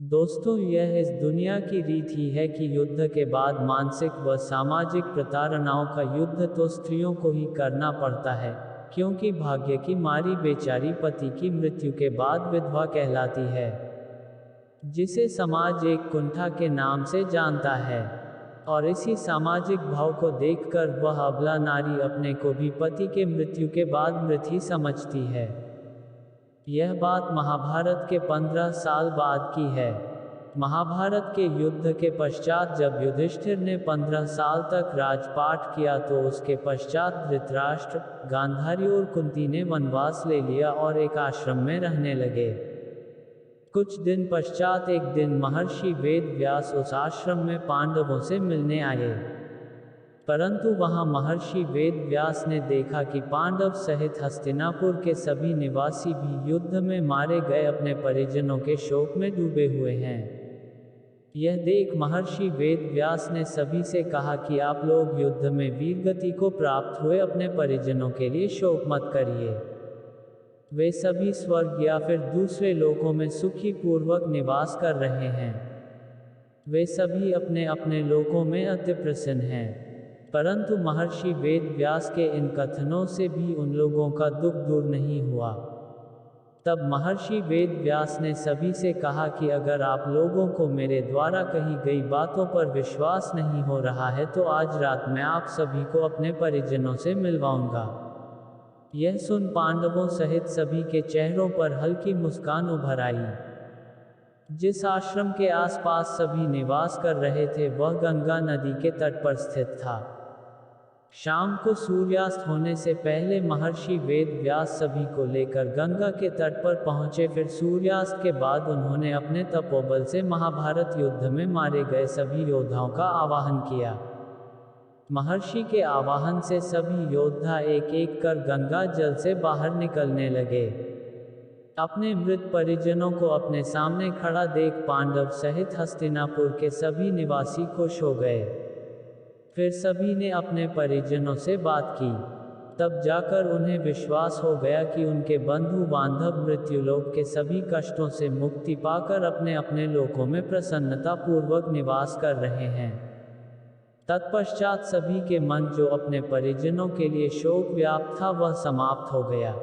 दोस्तों, यह इस दुनिया की रीत ही है कि युद्ध के बाद मानसिक व सामाजिक प्रताड़नाओं का युद्ध तो स्त्रियों को ही करना पड़ता है, क्योंकि भाग्य की मारी बेचारी पति की मृत्यु के बाद विधवा कहलाती है, जिसे समाज एक कुंठा के नाम से जानता है। और इसी सामाजिक भाव को देखकर वह अबला नारी अपने को भी पति के मृत्यु के बाद मृत ही समझती है। यह बात महाभारत के 15 साल बाद की है। महाभारत के युद्ध के पश्चात जब युधिष्ठिर ने 15 साल तक राजपाट किया तो उसके पश्चात धृतराष्ट्र, गांधारी और कुंती ने वनवास ले लिया और एक आश्रम में रहने लगे। कुछ दिन पश्चात एक दिन महर्षि वेद व्यास उस आश्रम में पांडवों से मिलने आए। परंतु वहां महर्षि वेद व्यास ने देखा कि पांडव सहित हस्तिनापुर के सभी निवासी भी युद्ध में मारे गए अपने परिजनों के शोक में डूबे हुए हैं। यह देख महर्षि वेद व्यास ने सभी से कहा कि आप लोग युद्ध में वीरगति को प्राप्त हुए अपने परिजनों के लिए शोक मत करिए। वे सभी स्वर्ग या फिर दूसरे लोकों में सुखी पूर्वक निवास कर रहे हैं। वे सभी अपने अपने लोकों में अति प्रसन्न हैं। परंतु महर्षि वेद व्यास के इन कथनों से भी उन लोगों का दुख दूर नहीं हुआ। तब महर्षि वेद व्यास ने सभी से कहा कि अगर आप लोगों को मेरे द्वारा कही गई बातों पर विश्वास नहीं हो रहा है तो आज रात मैं आप सभी को अपने परिजनों से मिलवाऊंगा। यह सुन पांडवों सहित सभी के चेहरों पर हल्की मुस्कान उभर आई। जिस आश्रम के आसपास सभी निवास कर रहे थे वह गंगा नदी के तट पर स्थित था। शाम को सूर्यास्त होने से पहले महर्षि वेद व्यास सभी को लेकर गंगा के तट पर पहुंचे। फिर सूर्यास्त के बाद उन्होंने अपने तपोबल से महाभारत युद्ध में मारे गए सभी योद्धाओं का आवाहन किया। महर्षि के आवाहन से सभी योद्धा एक एक कर गंगा जल से बाहर निकलने लगे। अपने मृत परिजनों को अपने सामने खड़ा देख पांडव सहित हस्तिनापुर के सभी निवासी खुश हो गए। फिर सभी ने अपने परिजनों से बात की। तब जाकर उन्हें विश्वास हो गया कि उनके बंधु बांधव मृत्युलोक के सभी कष्टों से मुक्ति पाकर अपने अपने लोकों में प्रसन्नता पूर्वक निवास कर रहे हैं। तत्पश्चात सभी के मन जो अपने परिजनों के लिए शोक व्याप्त था वह समाप्त हो गया।